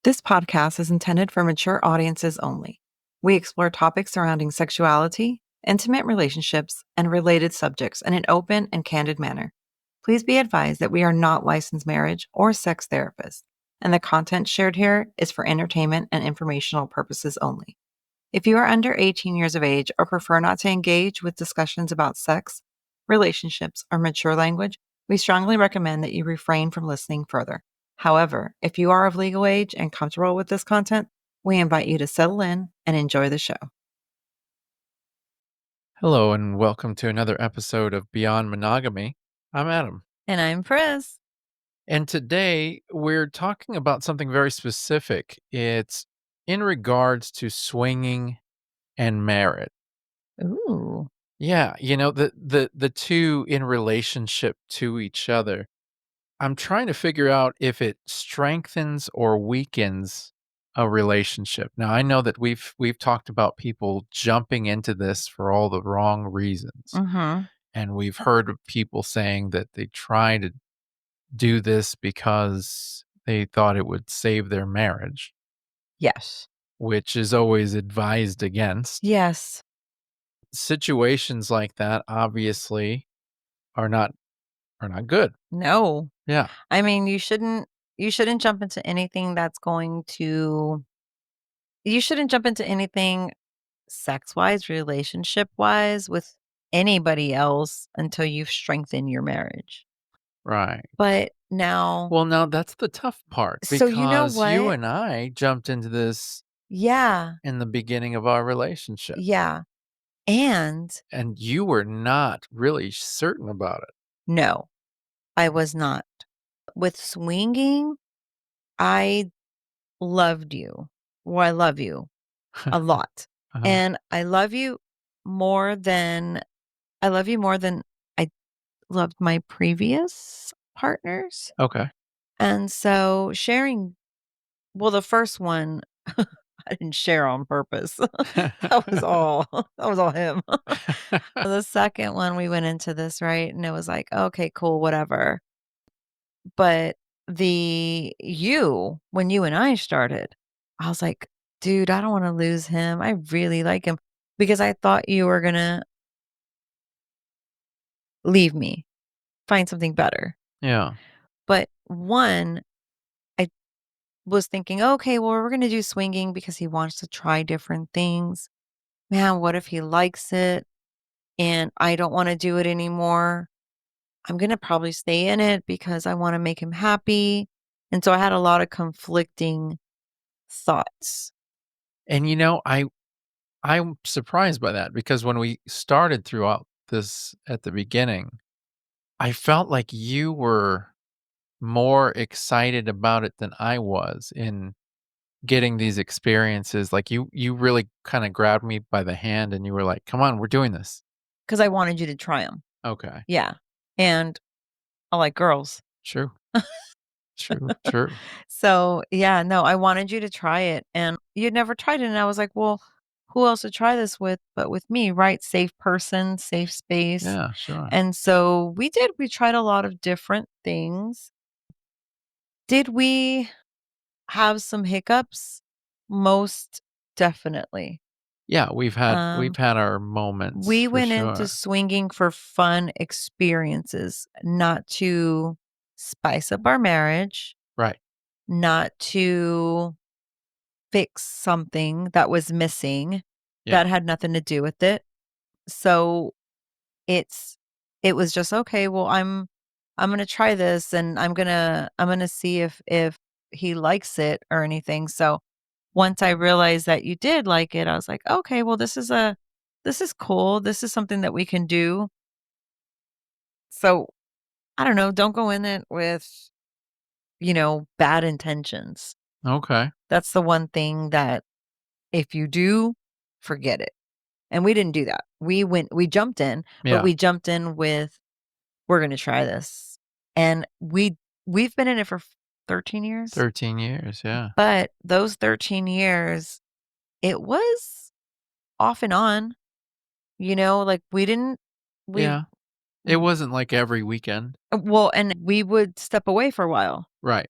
This podcast is intended for mature audiences only. We explore topics surrounding sexuality, intimate relationships, and related subjects in an open and candid manner. Please be advised that we are not licensed marriage or sex therapists, and the content shared here is for entertainment and informational purposes only. If you are under 18 years of age or prefer not to engage with discussions about sex, relationships, or mature language, we strongly recommend that you refrain from listening further. However, if you are of legal age and comfortable with this content, we invite you to settle in and enjoy the show. Hello, and welcome to another episode of Beyond Monogamy. I'm Adam. And I'm Pris. And today we're talking about something very specific. It's in regards to swinging and marriage. Ooh. Yeah, the two in relationship to each other. I'm trying to figure out if it strengthens or weakens a relationship. Now, I know that we've talked about people jumping into this for all the wrong reasons. Mm-hmm. And we've heard of people saying that they try to do this because they thought it would save their marriage, Yes. which is always advised against. Yes. Situations like that obviously are not good. No. Yeah. I mean, you shouldn't jump into anything that's going to you shouldn't jump into anything sex-wise, relationship-wise with anybody else until you've strengthened your marriage. Right. But now Well, now that's the tough part so you know because you what? and I jumped into this Yeah, in the beginning of our relationship yeah, and and you were not really certain about no, I was not. With swinging, I loved you. Well, I love you it. a lot, Uh-huh. and more than I love you more than I loved my previous partners, Okay. and so sharing the first one, I didn't share on purpose. That was all that was all him. The second one, we went into this, right? And it was like, "Okay, cool, whatever." But when you and I started, I was like, "Dude, I don't wanna lose him. I really like him." Because I thought you were gonna leave me, find something better. Yeah. But one, I was thinking, "Okay, well, we're gonna do swinging because he wants to try different things. Man, what if he likes it and I don't wanna do it anymore? I'm gonna probably stay in it because I wanna make him happy." And so I had a lot of conflicting thoughts. And I'm surprised by that because when we started throughout this at the beginning, I felt like you were more excited about it than I was in getting these experiences. Like you really kind of grabbed me by the hand and you were like, "Come on, we're doing this." 'Cause I wanted you to try them. Okay. Yeah, and I like girls. True. True. True. So, yeah, no, I wanted you to try it, and you'd never tried it, and I was like, "Well, who else to try this with but with me, right? Safe person, safe space." Yeah, sure. And so we tried a lot of different things. Did we have some hiccups? Most definitely. Yeah, we've Um, had our moments we for went into sure. swinging for fun experiences, not to spice up our marriage, Right. not to fix something that was missing Yeah. that had nothing to do with it. So it's it was just okay, well, I'm gonna try this and I'm gonna see if he likes it or anything. So once I realized that you did like it, I was like, okay, well, this is cool. This is something that we can do. So I don't know, don't go in it with, bad intentions. Okay. That's the one thing that if you do, forget it. And we didn't do that. We jumped in, but Yeah. we jumped in with, "We're gonna try this." And we've been in it for 13 years, 13 years. Yeah. but those 13 years, it was off and on, like we didn't we Yeah. It wasn't like every weekend. well, and we would step away for a while. Right.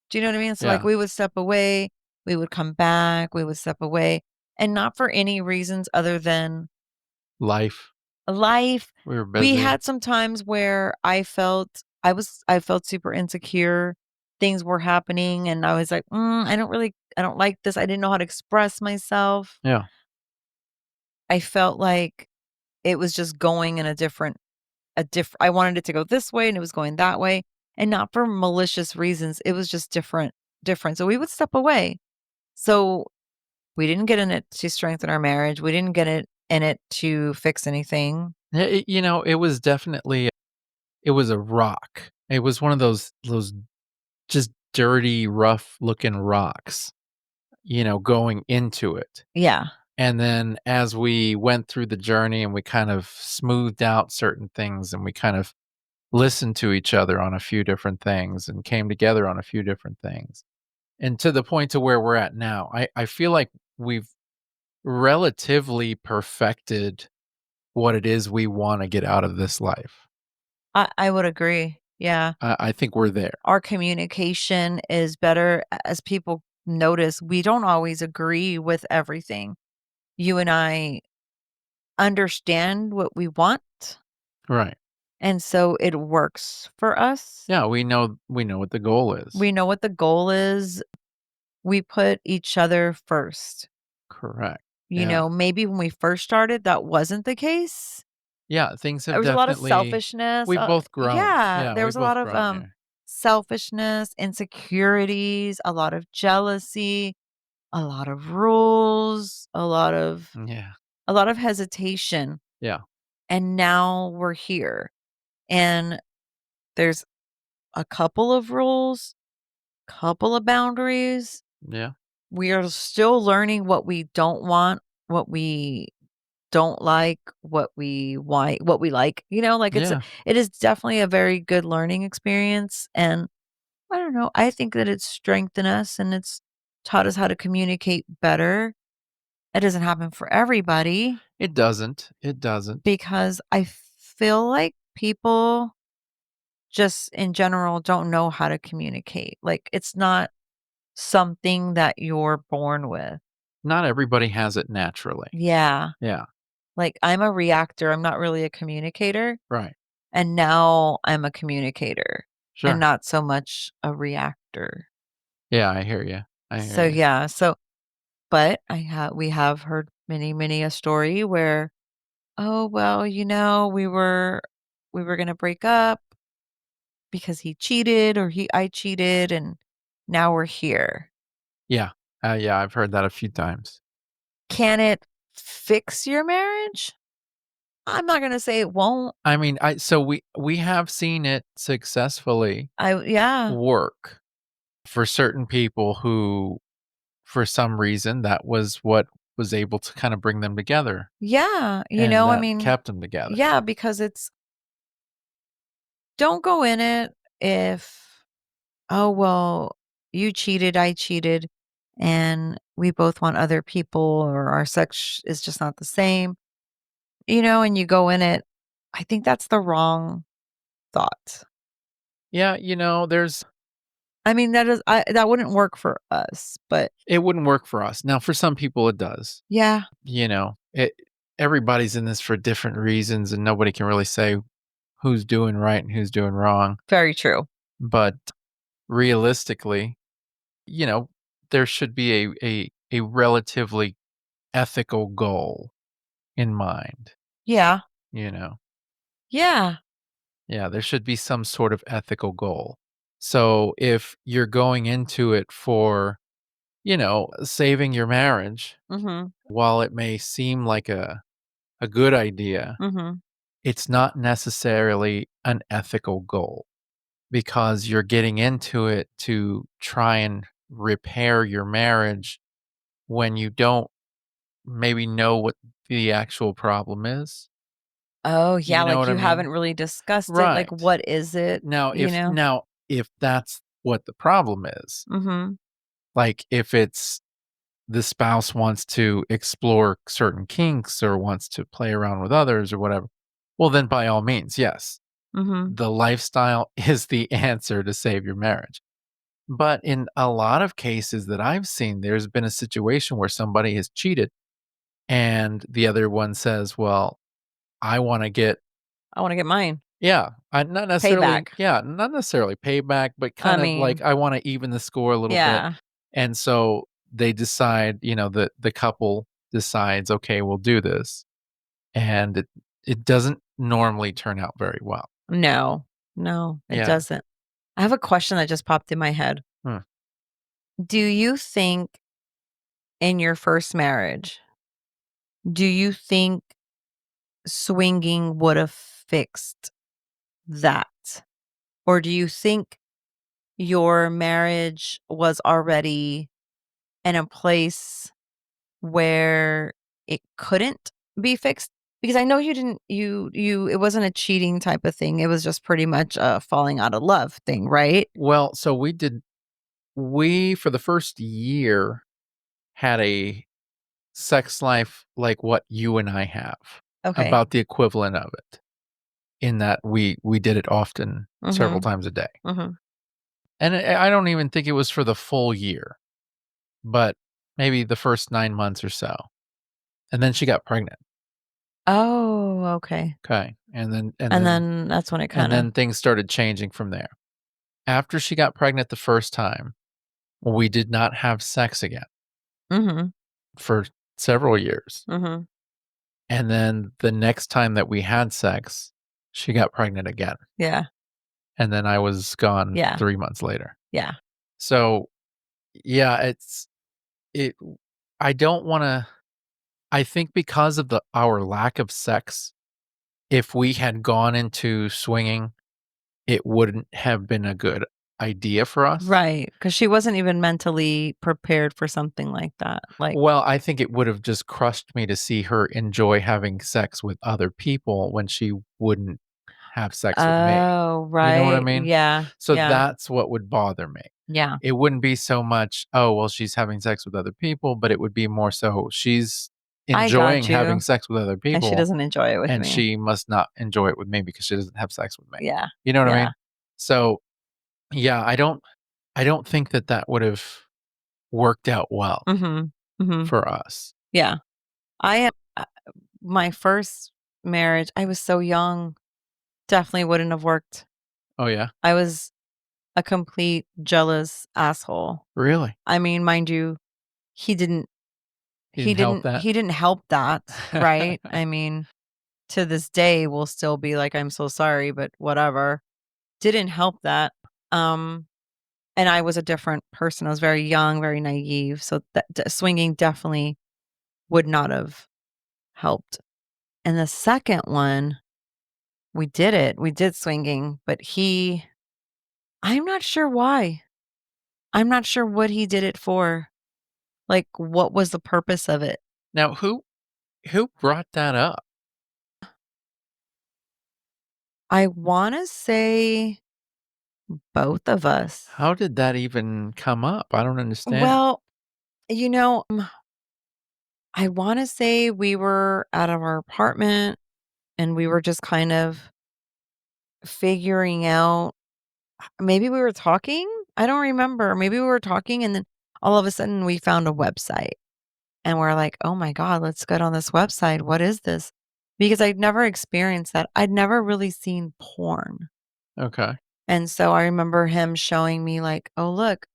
Do you know what I mean? So, like, Yeah. we would step away, we would come back, we would step away, and not for any reasons other than Life. life. We were We busy. had some times where I felt super insecure. Things were happening and I was like, I don't like this. I didn't know how to express myself. Yeah. I felt like it was just going in I wanted it to go this way and it was going that way, and not for malicious reasons. It was just different. So we would step away. So we didn't get in it to strengthen our marriage. We didn't get it in it to fix anything. It was definitely it was a rock. It was one of those just dirty, rough looking rocks, going into it. Yeah. And then as we went through the journey and we kind of smoothed out certain things and we kind of listened to each other on a few different things and came together on a few different things. And to the point to where we're at now, I feel like we've relatively perfected what it is we want to get out of this life. I would agree. Yeah. I think we're there. Our communication is better as people notice. We don't always agree with everything. You and I understand what we want, Right. and so it works for us. Yeah, we know what the goal is. We know what the goal is. We put each other first. Correct. Yeah. Maybe when we first started, that wasn't the case. Yeah, things There have was a lot of definitely selfishness. we've both grown. Yeah, Yeah, there we've was a lot both of, grown here. selfishness, insecurities, a lot of jealousy, a lot of rules, Yeah. a lot of hesitation, Yeah. and now we're here, and there's a couple of rules, couple of boundaries. Yeah. We are still learning what we don't want, what we don't like, what we like, like Yeah. it is definitely a very good learning experience, and I don't know, I think that it's strengthened us and it's taught us how to communicate better. It doesn't happen for everybody It doesn't. It doesn't. because I feel like people just in general don't know how to communicate. Like it's not something that you're born with. Not everybody has it naturally. Yeah. Yeah. Like I'm a reactor, I'm not really a communicator. Right. And now I'm a communicator and Sure. not so much a reactor. Yeah, I hear you. I hear So you. yeah, but we have heard many a story where, oh well, we were gonna break up because he cheated or he I cheated and now we're here. Yeah. Yeah, I've heard that a few times. Can it fix your marriage? I'm not gonna say it won't. I mean, we have seen it successfully Yeah. work for certain people who, for some reason, that was what was able to kind of bring them together Yeah, and I that mean, kept them together. yeah, because it's don't go in it if, "Oh, well, you cheated, I cheated, and we both want other people or our sex is just not the same," and you go in it, I think that's the wrong thought. Yeah, I mean, that wouldn't work for us, but it wouldn't work for us. Now, for some people, it does. yeah, Everybody's in this for different reasons, and nobody can really say who's doing right and who's doing wrong. very true. But realistically, you know, there should be a relatively ethical goal in mind, Yeah, you know? yeah, Yeah, there should be some sort of ethical goal. So if you're going into it for, saving your marriage, mhm, while it may seem like a good idea, mhm. it's not necessarily an ethical goal because you're getting into it to try and repair your marriage when you don't maybe know what the actual problem is. Oh, yeah, You know like what I you mean? haven't really discussed it, like, Right. what is it, Now, you if know? now if that's what the problem is, Mhm, like if it's the spouse wants to explore certain kinks or wants to play around with others or whatever, well then by all means, yes. mhm. The lifestyle is the answer to save your marriage. But in a lot of cases that I've seen, there's been a situation where somebody has cheated and the other one says, "Well, I wanna get." I wanna get mine. Yeah, I not necessarily, Payback. yeah, not necessarily payback, but I kind of like, mean, I wanna even the score a little bit, yeah. and so they decide, the couple decides, "Okay, we'll do this," and it doesn't normally turn out very well. No. No, it Yeah. doesn't. I have a question that just popped in my head. Hmm. Do you think in your first marriage, do you think swinging would have fixed that? Or do you think your marriage was already in a place where it couldn't be fixed? Because I know you didn't you it wasn't a cheating type of thing. It was just pretty much a falling out of love thing, right? Well, so we, for the first year, had a sex life like what you and I have, Okay. about the equivalent of it, in that we did it often, several Mhm. times a day. Mhm. And I don't even think it was for the full year, but maybe the first 9 months or so, and then she got pregnant, Oh, okay. okay? And then and And then then that's when it and kinda then things started changing from there. After she got pregnant the first time, we did not have sex again Mhm. for several years, Mhm. and then the next time that we had sex, she got pregnant again, Yeah. and then I was gone Yeah. 3 months later. Yeah. So, yeah, it I don't wanna I think because of the our lack of sex, if we had gone into swinging, it wouldn't have been a good idea for us. Right, because she wasn't even mentally prepared for something like that, like Well, I think it would have just crushed me to see her enjoy having sex with other people when she wouldn't have sex with me. oh, You know what I right, mean? yeah, So yeah, that's what would bother me. yeah. It wouldn't be so much, "Oh, well, she's having sex with other people," but it would be more so, she's I enjoying got having you, sex with other and she people, doesn't enjoy it with and me. she must not enjoy it with me because she doesn't have sex with me. Yeah, You know what I yeah. mean? So, yeah, I don't think that that would have worked out well Mhm, mhm, for us. yeah. I am my first marriage, I was so young, definitely wouldn't have worked. Oh, yeah? I was a complete jealous asshole. Really? I mean, mind you, he didn't He didn't help that? he didn't help that, right? I mean, to this day, will still be like, "I'm so sorry, but whatever." Didn't help that. Um, and I was a different person. I was very young, very naive, so that swinging definitely would not have helped. And the second one, we did it. We did swinging, but I'm not sure why. I'm not sure what he did it for. Like, what was the purpose of it? Now who brought that up? I wanna say both of us. How did that even come up? I don't understand. Well, you know, I wanna say we were out of our apartment and we were just kind of figuring out maybe we were talking? I don't remember. Maybe we were talking and then all of a sudden we found a website and we're like, "Oh my god, let's get on this website. What is this?" Because I'd never experienced that. I'd never really seen porn. Okay. And so I remember him showing me like, "Oh, look,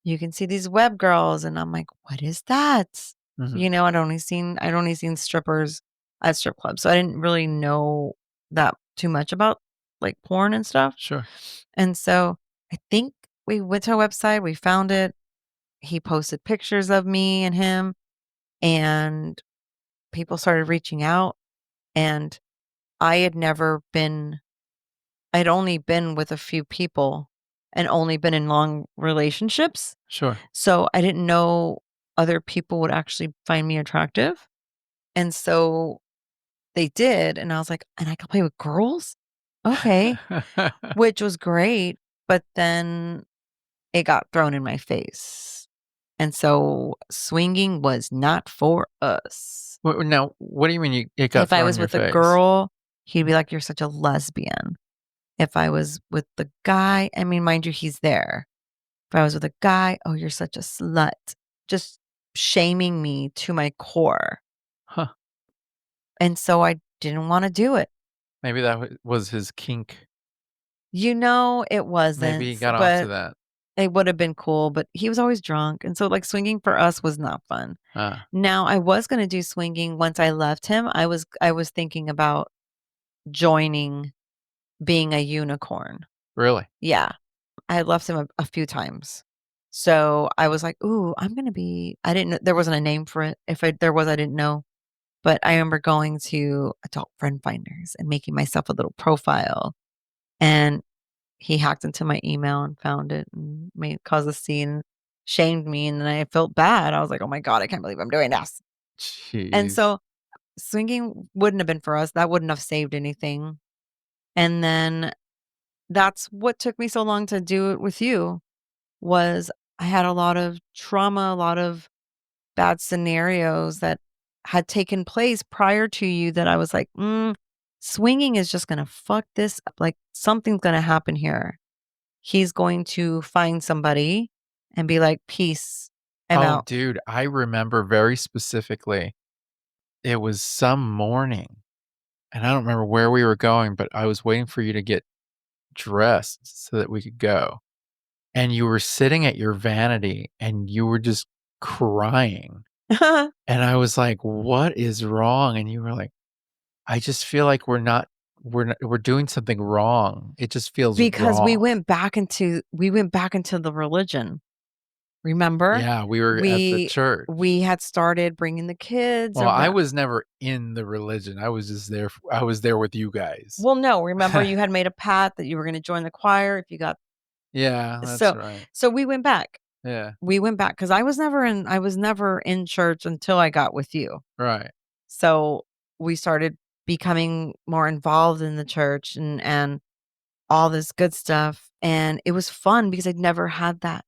you can see these web girls." And I'm like, "What is that?" Mhm. You know, I'd only seen strippers at strip clubs. So I didn't really know that too much about like porn and stuff. Sure. And so I think we went to a website, we found it. He posted pictures of me and him, and people started reaching out. And I had never been, I'd only been with a few people and only been in long relationships. Sure. So I didn't know other people would actually find me attractive. And so they did. And I was like, and I could play with girls? Okay. Which was great. But then it got thrown in my face. And so swinging was not for us. Now, what do you mean it got If I thrown in was your with a face? girl, he'd be like, "You're such a lesbian." If I was with the guy, I mean, mind you, he's there. If I was with a guy, "Oh, you're such a slut." Just shaming me to my core. Huh. And so I didn't wanna do it. Maybe that was his kink. It Maybe he wasn't, got off to but that. it would have been cool, but he was always drunk, and so, like, swinging for us was not fun. Ah, Now, I was gonna do swinging once I left him. I was thinking about joining being a unicorn. really? Yeah. I had left him a few times. So, I was like, "Ooh, I'm gonna be." I didn't there wasn't a name for it. If there was, I didn't know. But I remember going to adult friend finders and making myself a little profile, and he hacked into my email and found it and caused a scene, shamed me, and then I felt bad. I was like, "Oh my god, I can't believe I'm doing this." And Jeez. so, swinging wouldn't have been for us. That wouldn't have saved anything. And then that's what took me so long to do it with you was I had a lot of trauma, a lot of bad scenarios that had taken place prior to you that I was like, swinging is just gonna fuck this up. Like something's gonna happen here. He's going to find somebody and be like, peace, I'm Oh, out. dude, I remember very specifically. It was some morning, and I don't remember where we were going, but I was waiting for you to get dressed so that we could go. And you were sitting at your vanity and you were just crying. And I was like, "What is wrong?" And you were like, "I just feel like we're doing something wrong. It just feels Because wrong." we went back into the religion. Remember? Yeah, we were at the We church. we had started bringing the kids Well, I around. was never in the religion. I was just there I was there with you guys. Well, no, remember you had made a pact that you were gonna join the choir if you got Yeah, that's so right. so we went back. Yeah, We went back because I was never in church until I got with you. right. So, we started becoming more involved in the church and all this good stuff, and it was fun because I'd never had that,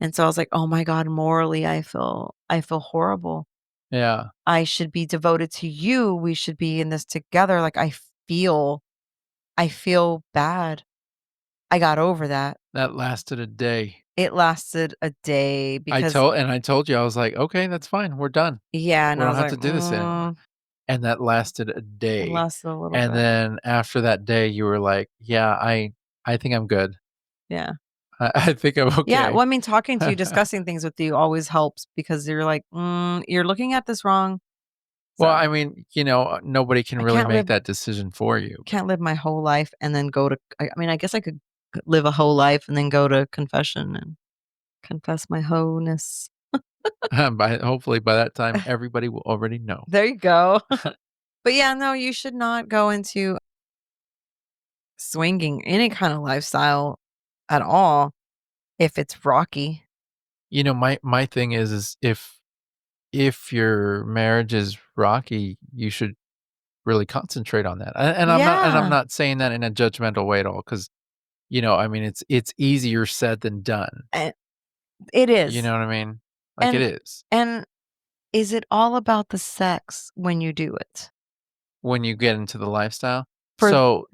and so I was like, "Oh my god, morally, I feel horrible. Yeah, I should be devoted to you. We should be in this together." Like, I feel bad. I got over that. that lasted a day. It lasted a day because I told you, I was like, "Okay, that's fine. We're done. yeah, and We I don't was have like, to do this anymore." And that lasted a it day. lasted a little And bit. then after that day, you were like, "Yeah, I think I'm good. Yeah. I think I'm Yeah, well, okay." I mean, talking to you, discussing things with you always helps because you're like, you're looking at this wrong." Well, So, I mean, nobody can I really can't make live that decision for you, can't live my whole life and then go to I mean, I guess I could live a whole life and then go to confession and confess my wholeness. by hopefully by that time, everybody will already know. There you go. But yeah, no, you should not go into swinging any kind of lifestyle at all if it's rocky. My thing is if your marriage is rocky, you should really concentrate on that. And I'm Yeah, not saying that in a judgmental way at all, because I mean, it's easier said than done. and it You is. know what I mean? Like, it And is. and is it all about the sex when you do it? When you get into the lifestyle. For So,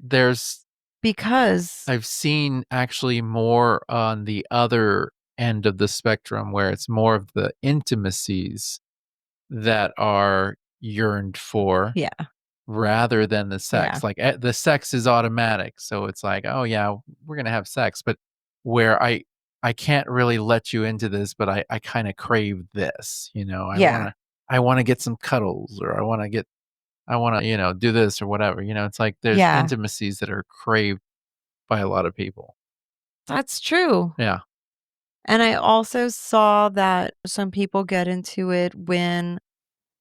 because I've seen actually more on the other end of the spectrum where it's more of the intimacies that are yearned for yeah, rather than the yeah, sex. Like, the sex is automatic, so it's like, "Oh, yeah, we're gonna have sex," but where I can't really let you into this, but I kinda crave this, yeah, I wanna get some cuddles, or I wanna, do this or whatever, it's like there's yeah. intimacies that are craved by a lot of people. That's true. Yeah. And I also saw that some people get into it when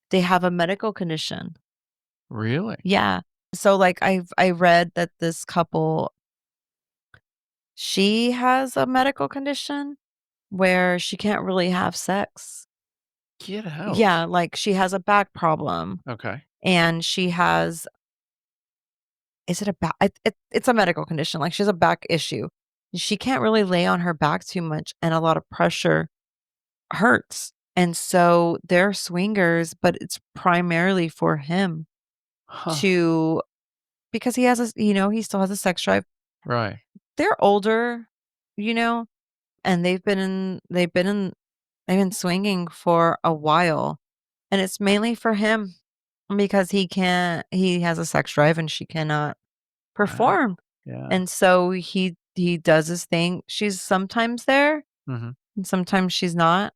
they have a medical condition. Really? Yeah. So, like, I read that this couple, she has a medical condition where she can't really have sex. Get Yeah, out. like, she has a back problem, Okay. and she has is it a back it's a medical condition, like, she has a back issue. She can't really lay on her back too much, and a lot of pressure hurts, and so they're swingers, but it's primarily for him Huh. to because he still has a sex drive. Right. They're older, you know? and they've been swinging for a while, and it's mainly for him because he has a sex drive and she cannot Wow. perform. Yeah. And so he does his thing. She's sometimes there Mhm. and sometimes she's not.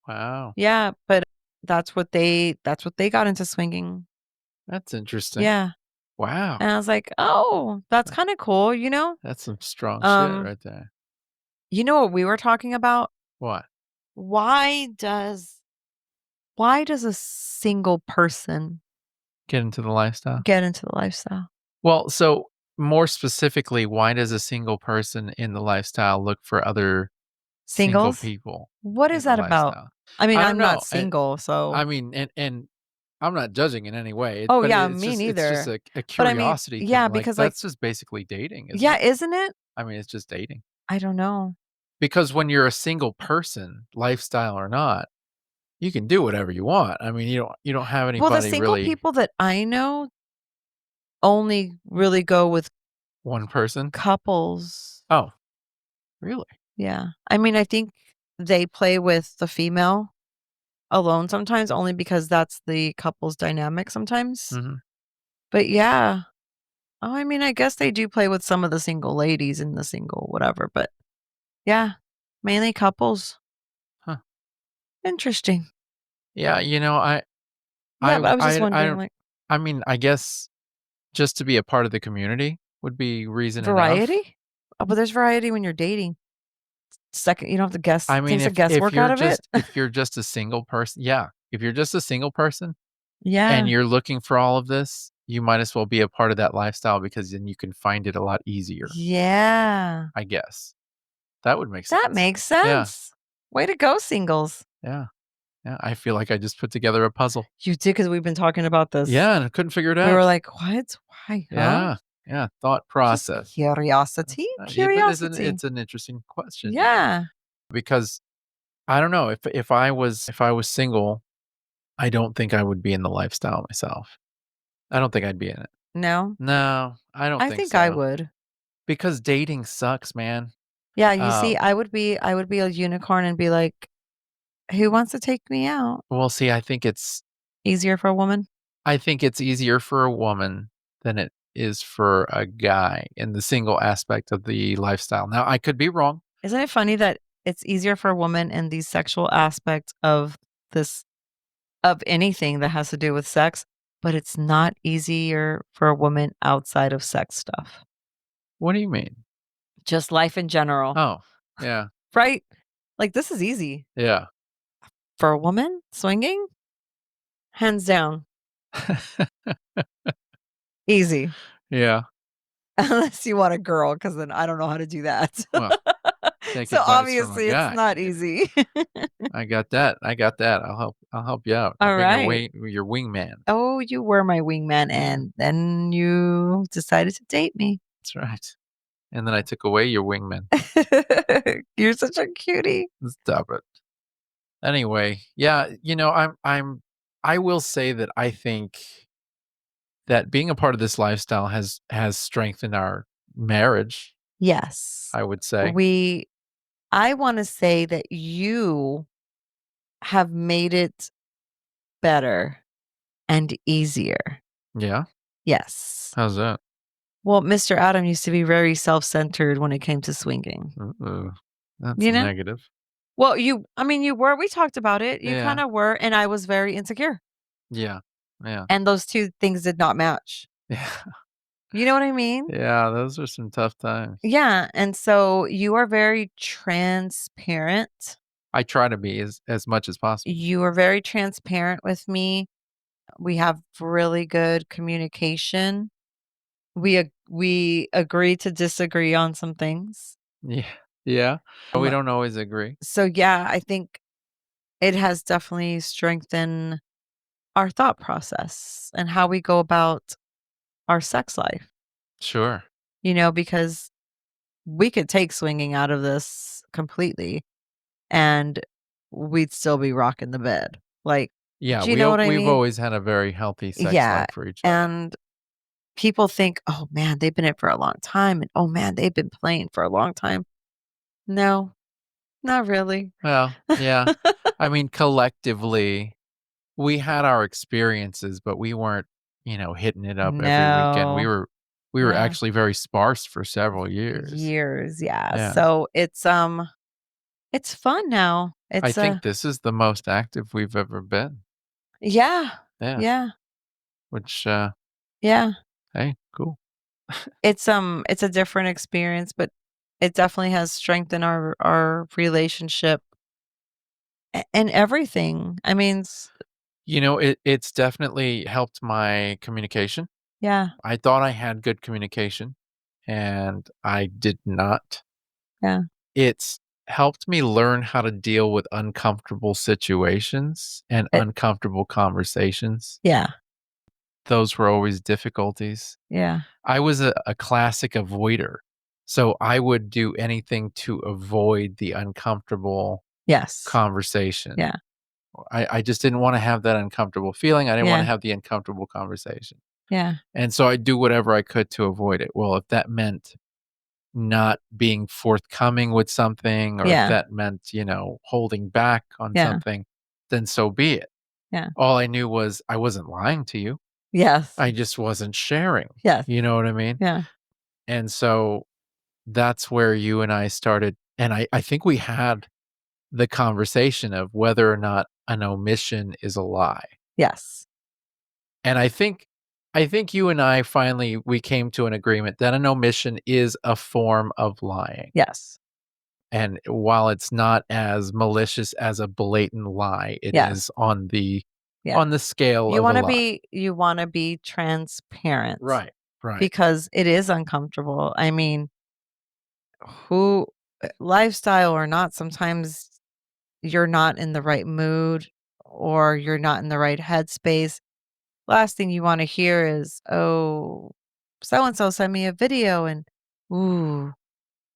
Wow. Yeah, but that's what they got into swinging. That's interesting. Yeah. Wow. And I was like, "Oh, that's Tha kind of cool, you know?" that's some strong shit Um, right there. you know what we were talking about? What? Why does why does a single person Get into the lifestyle? get into the lifestyle? Well, so more specifically, why does a single person in the lifestyle look for other single Singles? people What is in the that about? lifestyle? I mean, I don't I'm not know. single, I so mean, and I'm not judging in any way, oh, but yeah, it's me just neither. a But I mean, curiosity thing. yeah, Like because, like that's just basically dating, isn't yeah, it? isn't it? I mean, it's just dating. I don't know. Because when you're a single person, lifestyle or not, you can do whatever you want. I mean, you don't have Well, the anybody single really people that I know only really go with one person. couples. Oh, really? Yeah. I mean, I think they play with the female alone sometimes only because that's the couple's dynamic sometimes. Mhm. But yeah. Oh, I mean, I guess they do play with some of the single ladies and the single whatever, but yeah, mainly couples. Huh. Interesting. Yeah, Yeah, but I was just I wondering, don't like, I mean, I guess just to be a part of the community would be reason enough. variety? Oh, but there's variety when you're dating. Second, you don't have to guess I mean, takes the guesswork out of it. if you're just a single person, yeah, if you're just a single person and Yeah. you're looking for all of this, you might as well be a part of that lifestyle because then you can find it a lot easier, Yeah. I guess. That would make That sense. makes Yeah, sense. Way to go, singles. yeah, yeah, I feel like I just put together a puzzle. You did because 'cause we've been talking about this. Yeah, and I couldn't figure it We were out. like, "What? Why? Huh?" Yeah, yeah, thought Just process. curiosity, Yeah, but curiosity. it's an interesting question, Yeah. because I don't know, if I was single, I don't think I would be in the lifestyle myself. I don't think I'd be in it. No? No, I don't I think think I so. would. Because dating sucks, man. Yeah, you see, Um, I would be a unicorn and be like, "Who wants to take me out?" well, see, Easier for a woman? I think it's easier for a woman than it is for a guy in the single aspect of the lifestyle. Now, I could be wrong. Isn't it funny that it's easier for a woman in the sexual aspect of this of anything that has to do with sex, but it's not easier for a woman outside of sex stuff. What do you mean? Just life in general, Oh, yeah, right? Like, this is easy. yeah. For a woman, swinging, hands down, easy. Yeah, Unless you want a girl, because then I don't know how to do that. well, take So, advice from a obviously, it's guy. not easy. I got that. I'll help you out. I'll All be right. your wingman. Oh, you were my wingman, Yeah, and then you decided to date me. that's right. And then I took away your wingman. You're such a cutie. Stop it. Anyway, yeah, I will say that I think that being a part of this lifestyle has strengthened our marriage, Yes. I would say. We I wanna say that you have made it better and easier. Yeah? Yes. How's that? Well, Mr. Adam used to be very self-centered when it came to swinging, Uh-oh. That's you know? negative. Well, you were, we talked about it, you Yeah. kinda were, and I was very insecure, Yeah. Yeah. and those 2 things did not match. Yeah. You know what I mean? Yeah, those are some tough times. Yeah, and so you are very transparent. I try to be as much as possible. You are very transparent with me. We have really good communication. We agree to disagree on some things. Yeah. Yeah. We Um, don't always agree. so yeah, I think it has definitely strengthened our thought process and how we go about our sex life, Sure. because we could take swinging out of this completely and we'd still be rocking the bed. Like, Yeah, do you know what I we've mean? always had a very healthy sex Yeah. life for each other. And people think, oh man, they've been in it for a long time. And oh man, they've been playing for a long time. No, Not really. Well, yeah. I mean, collectively, we had our experiences, but we weren't, hitting it up every weekend. We No. were we were Yeah. actually very sparse for several years. Years, yeah. Yeah. So it's fun now. I It's think this is the most active we've ever been. yeah. Yeah. Yeah. Which, Yeah. hey, cool. It's a different experience, but it definitely has strengthened our relationship and everything. I mean, It's definitely helped my communication. yeah. I thought I had good communication, and I did not. Yeah. It's helped me learn how to deal with uncomfortable situations and It uncomfortable conversations. yeah. Those were always difficulties. Yeah. I was a classic avoider, so I would do anything to avoid the uncomfortable Yes. conversation. Yeah. I just didn't wanna have that uncomfortable feeling, I didn't wanna Yeah. have the uncomfortable conversation, Yeah. and so I'd do whatever I could to avoid it. Well, if that meant not being forthcoming with something, or if Yeah. that meant, holding back on Yeah. something, then so be it. Yeah. All I knew was I wasn't lying to you, Yes. I just wasn't sharing, Yes. you know what I mean? Yeah. And so that's where you and I started, and I think we had the conversation of whether or not an omission is a lie. Yes. And I think you and I finally we came to an agreement that an omission is a form of lying. Yes. And while it's not as malicious as a blatant lie, it Yes. is on the Yeah. on the scale of a lie. You wanna be transparent Right. Right. because it is uncomfortable. I mean, who lifestyle or not, sometimes you're not in the right mood or you're not in the right headspace. Last thing you wanna hear is, "Oh, so and so sent me a video and, ooh,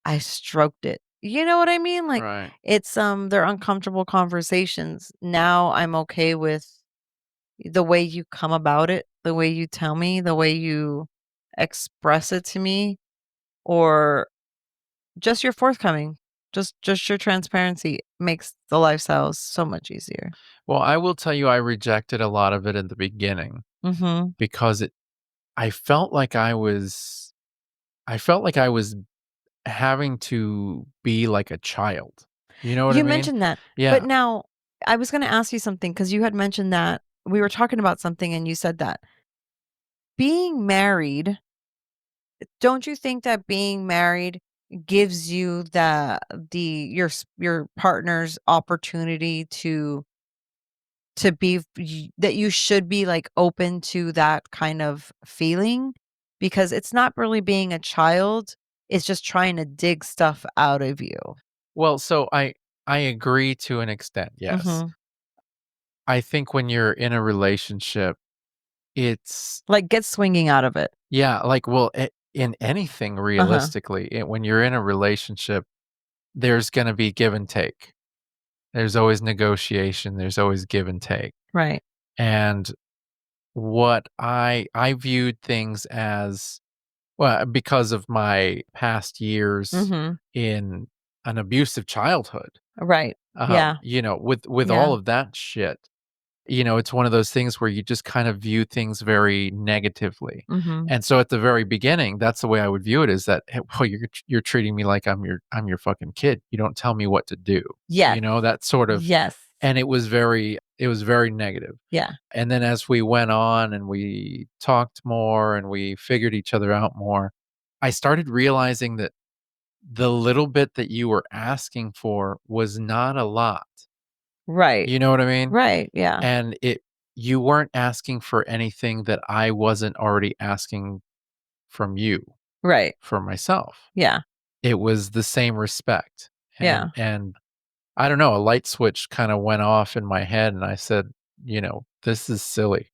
I stroked it." You know what I mean? Like, Right. they're uncomfortable conversations. Now I'm okay with the way you come about it, the way you tell me, the way you express it to me, or just your forthcoming. Just your transparency makes the lifestyle so much easier. Well, I will tell you I rejected a lot of it in the beginning Mhm. because I felt like I felt like I was having to be like a child. You know what I You mean? mentioned that, but Yeah. now I was gonna ask you something because you had mentioned that we were talking about something and you said that. Being married, don't you think that being married gives you your partner's opportunity to be that you should be, like, open to that kind of feeling? Because it's not really being a child, it's just trying to dig stuff out of you. Well, so I agree to an extent, yes. Mhm. I think when you're in a relationship, it's Like, get swinging out of it. yeah, like, well, in anything Uh-huh. realistically, when you're in a relationship, there's gonna be give and take. There's always negotiation, there's always give and take. Right. And what I viewed things as well, because of my past years Mhm. in an abusive childhood, Right. Yeah. with all Yeah. of that shit, it's one of those things where you just kind of view things very negatively. Mhm. And so at the very beginning, that's the way I would view it is that, "Hey, well, you're treating me like I'm your fucking kid. You don't tell me what to do." Yes. That sort of, Yes. and it was very negative. Yeah. And then as we went on and we talked more and we figured each other out more, I started realizing that the little bit that you were asking for was not a lot. Right. You know what I mean? Right. Yeah. And you weren't asking for anything that I wasn't already asking from you Right. for myself. Yeah. It was the same respect. Yeah. And I don't know, a light switch kind of went off in my head and I said, this is silly.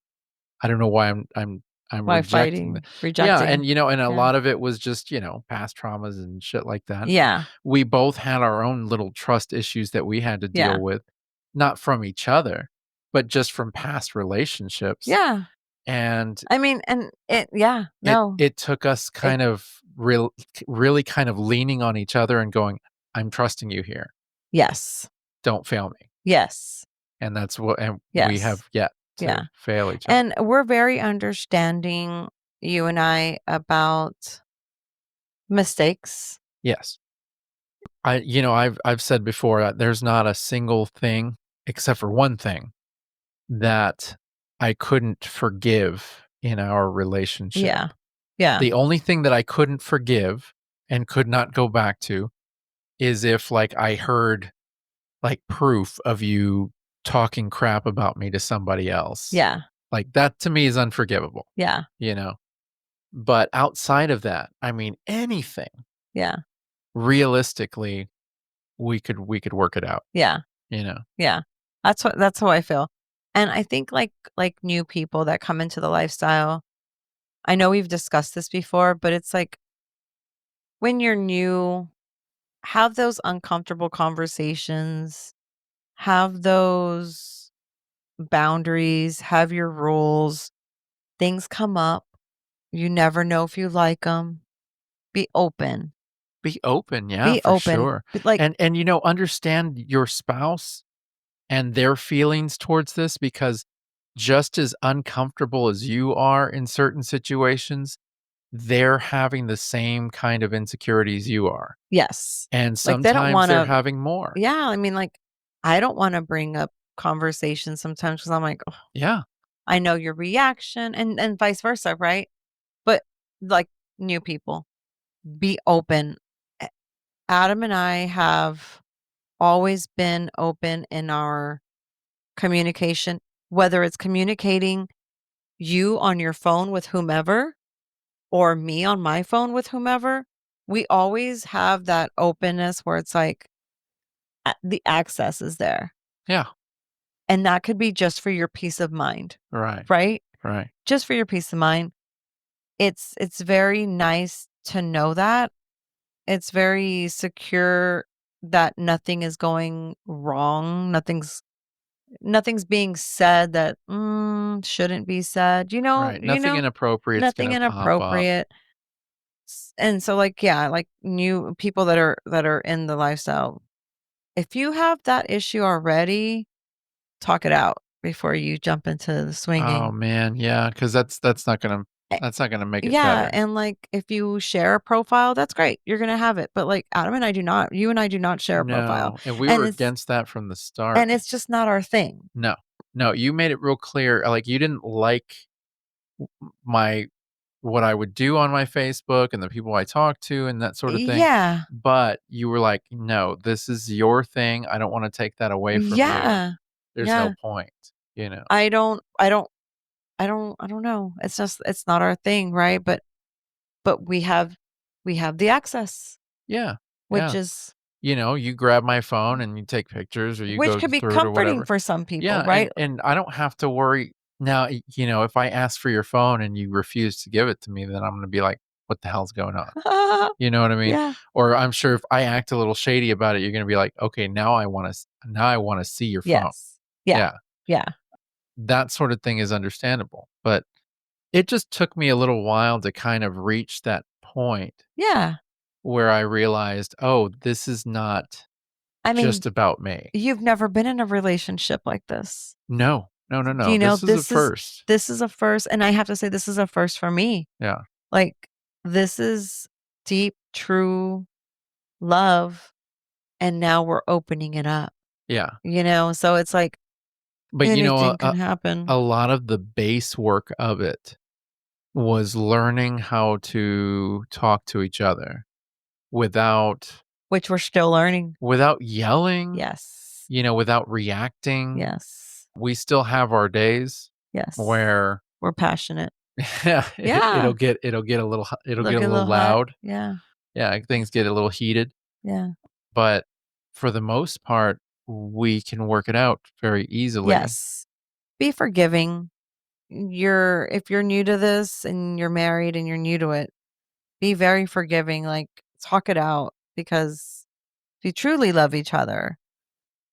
I don't know why I'm Why rejecting the fighting? yeah, and Rejecting. a Yeah. lot of it was just, past traumas and shit like that. Yeah. We both had our own little trust issues that we had to deal Yeah. with, not from each other, but just from past relationships. Yeah. And I mean, and it yeah. it No. it took us It kind of really kind of leaning on each other and going, "I'm trusting you here." Yes. Don't fail me. Yes. And that's what and we Yes. have yet Yeah. to fail each other. And we're very understanding, you and I, about mistakes. Yes. I've said before that there's not a single thing, except for one thing, that I couldn't forgive in our relationship. Yeah. Yeah. The only thing that I couldn't forgive and could not go back to is if, like, I heard, like, proof of you talking crap about me to somebody else. Yeah. Like, that to me is unforgivable, Yeah. you know? But outside of that, I mean, anything, Yeah. realistically, we could work it out, Yeah. you know? Yeah. That's how I feel. And I think like new people that come into the lifestyle, I know we've discussed this before, but it's like when you're new, have those uncomfortable conversations, have those boundaries, have your rules. Things come up. You never know if you like them. Be open. Be open, yeah, Be for open. sure. Like, And, understand your spouse and their feelings towards this because just as uncomfortable as you are in certain situations, they're having the same kind of insecurities you are, yes. and Like they don't sometimes want they're to. having more. Yeah, I mean, like, I don't want to bring up conversations sometimes because I'm like, "Oh, Yeah, I know your reaction," and vice versa, right? But like new people, be open. A- Adam and I have always been open in our communication, whether it's communicating you on your phone with whomever or me on my phone with whomever. We always have that openness where it's like the access is there. yeah, And that could be just for your peace of mind, right, right? right, Just for your peace of mind. It's very nice to know that. It's very secure that nothing is going wrong. Nothing's being said that shouldn't be said. right. You Nothing know, inappropriate's nothing gonna pop up. inappropriate. And so like yeah, like new people that are in the lifestyle. If you have that issue already, talk it out before you jump into the Oh, swinging. man, yeah, because that's not gonna make it Yeah, better. and, like, if you share a profile, that's great, you're gonna have it, but, like, Adam and I do not you and I do not share a profile, No, and we and were it's against that from the start. and it's just not our thing. No. No, you made it real clear, like, you didn't like my what I would do on my Facebook and the people I talk to and that sort of thing, Yeah, but you were like, "No, this is your thing, I don't wanna take that away from you. yeah, There's no yeah. point," you know? I don't know, it's just it's not our thing, right? But we have the access, Yeah, which yeah. is You grab my phone and you take pictures or you which go could be through it or comforting whatever. for some people, Yeah, right? and I don't have to worry now, if I ask for your phone and you refuse to give it to me, then I'm gonna be like, "What the hell's going on?" You know what I mean? Yeah. Or I'm sure if I act a little shady about it, you're gonna be like, "Okay, now I wanna see your phone." Yes. Yeah. Yeah, Yeah. that sort of thing is understandable, but it just took me a little while to kind of reach that point Yeah. where I realized, "Oh, this is not I mean, just about me." you've never been in a relationship like this. No. No, no, no, You know, this is a this is first. this is a first, and I have to say this is a first for me. Yeah. Like, this is deep, true love, and now we're opening it up, Yeah. So it's like But, anything a can happen, a lot of the base work of it was learning how to talk to each other without which we're still learning. yelling, Yes. without reacting. Yes. We still have our days Yes. where We're passionate. yeah, Yeah. it'll get Look a a little little hot. loud. Yeah. Yeah, things get a little heated, Yeah. but for the most part, we can work it out very easily. Yes. Be forgiving. If you're new to this and you're married and you're new to it, be very forgiving, like, talk it out because if you truly love each other,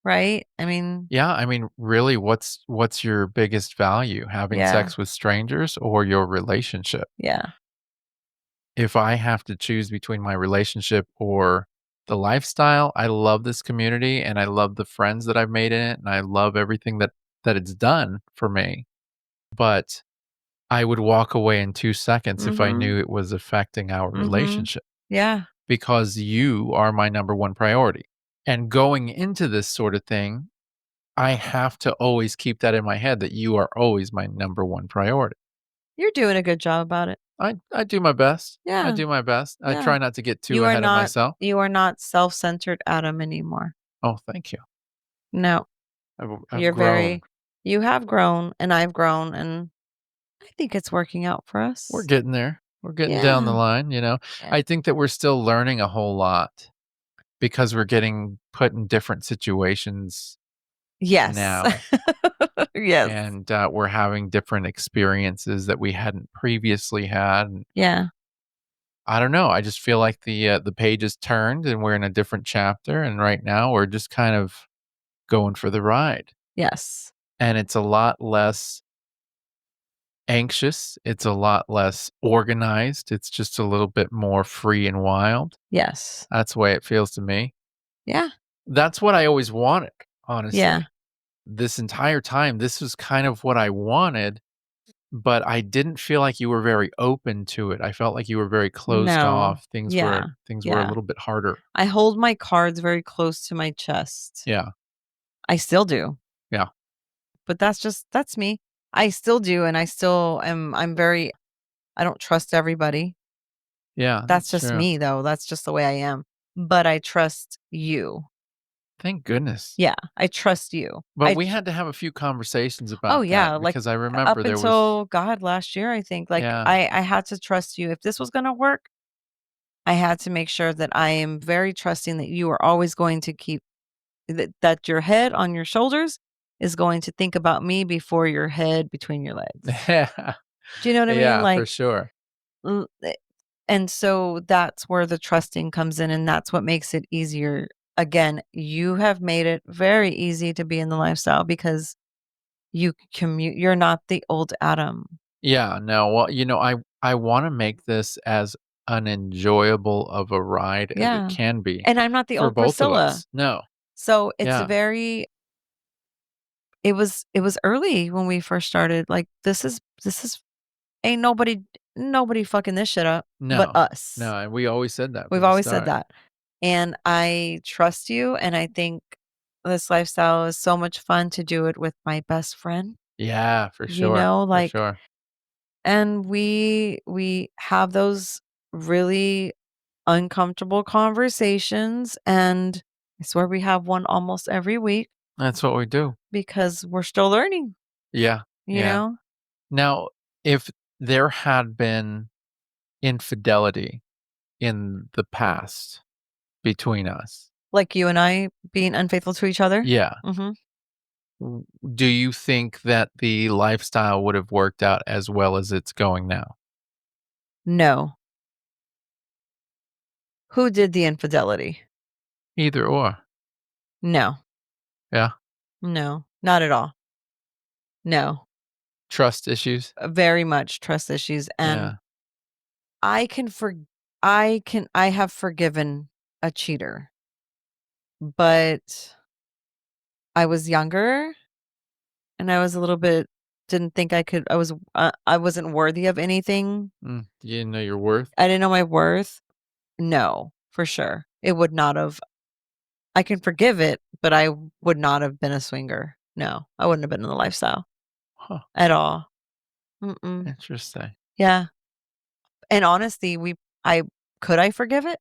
right? I mean, Yeah, I mean, really, what's your biggest value? Having yeah, sex with strangers or your relationship? yeah, If I have to choose between my relationship or the lifestyle. I love this community, and I love the friends that I've made in it, and I love everything that it's done for me. But I would walk away in 2 seconds if I Mhm. knew it was affecting our Mhm. relationship Yeah. because you are my number one priority. And going into this sort of thing, I have to always keep that in my head that you are always my number one priority. You're doing a good job about it. I do my best. I Yeah. do my best. I Yeah. try not to get too ahead of myself. You are not self-centered Adam anymore. Oh, thank you. No. I've You're grown. very you have grown and I've grown and I think it's working out for We're us. getting there. We're getting down the Yeah. line, you know. Yeah. I think that we're still learning a whole lot because we're getting put in different situations Yes. now, Yes. and we're having different experiences that we hadn't previously had. And Yeah. I don't know. I just feel like the page is turned and we're in a different chapter. And right now we're just kind of going for the ride. Yes. And it's a lot less anxious. It's a lot less organized. It's just a little bit more free and wild. Yes. That's the way it feels to me. Yeah. That's what I always wanted, Yeah. honestly. This entire time, this was kind of what I wanted, but I didn't feel like you were very open to it. I felt like you were very closed No. off. Things Yeah. were things were a Yeah. little bit harder. I hold my cards very close to my chest. Yeah. I still do, Yeah. but that's me. I still do and I still I'm very I don't trust everybody. Yeah, That's that's just true. me though. That's just the way I am. But I trust you. Thank goodness. Yeah, I trust you. But we had to have a few conversations Oh about yeah, that like because I remember up there was until God last year, I think like yeah. I had to trust you. If this was going to work, I had to make sure that I am very trusting that you are always going to keep that your head on your shoulders is going to think about me before your head between your legs. Yeah. Do you know what I mean? Yeah, for Like sure. l- eh, and so that's where the trusting comes in and that's what makes it easier. Again, you have made it very easy to be in the lifestyle because you commute you're not the old Adam. Yeah, no, well, I wanna make this as an enjoyable of a ride as it Yeah. can be And I'm not the for old both of Priscilla. us. No. So it's Yeah. very it was early when we first started. Like this is ain't nobody fucking this shit up but No. us. No, and we always said that We've from the always said start. that. And I trust you and I think this lifestyle is so much fun to do it with my best friend, Yeah, you know, for like sure. and we have those really uncomfortable conversations and I swear we have one almost every week That's what we do. because we're still learning, Yeah, you yeah. know? Now, if there had been infidelity in the past between us, Like you and I being unfaithful to each other. yeah, Mhm. do you think that the lifestyle would have worked out as well as it's going now? No. Who did the infidelity? Either or. No. Yeah. No. Not at all. No. Trust issues? Very much trust issues, and Yeah. I can for I have forgiven a cheater, but I was younger and I was a little bit didn't think I wasn't worthy of anything. You didn't know your worth? I didn't know my worth. No, for sure. It would not have I can forgive it, but I would not have been a swinger. No, I wouldn't have been in the lifestyle Huh, at all. Mm-mm. interesting. Yeah. And honestly, I could I forgive it?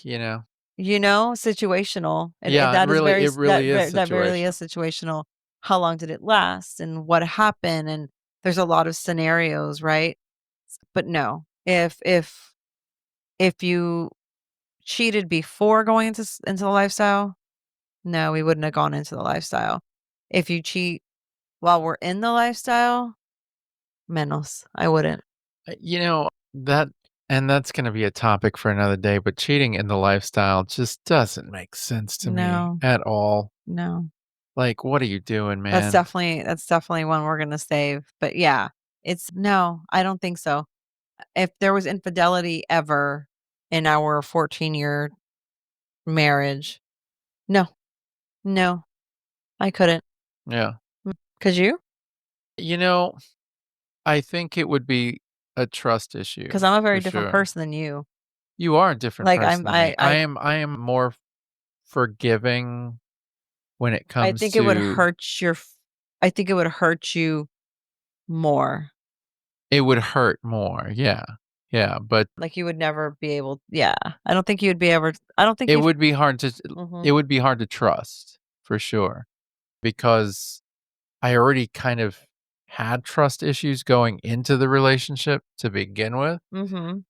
You know? You know, situational. Yeah, That is very it really is that really is situational. situational. How long did it last and what happened? And there's a lot of scenarios, right? But no, if you cheated before going into the lifestyle, no, we wouldn't have gone into the lifestyle. If you cheat while we're in the lifestyle, menos, I wouldn't. You know, that and that's gonna be a topic for another day, but cheating in the lifestyle just doesn't make sense to me No, at all. no. Like, what are you doing, man? That's definitely one we're gonna save. But yeah, it's no, I don't think so. If there was infidelity ever in our 14-year marriage. No, no, I couldn't. Yeah. Could you? You know, I think it would be a trust issue Because I'm a very for different sure. person than you. You are a different Like, person than me. I I am more forgiving when it I comes think it would to hurt I think it would hurt you more. it would hurt more, yeah. Yeah, but Like, you would never be able yeah. I don't think you'd be ever I don't think it you'd would be hard to mhm, it would be hard to trust, for sure, because I already kind of had trust issues going into the relationship to begin with, mhm.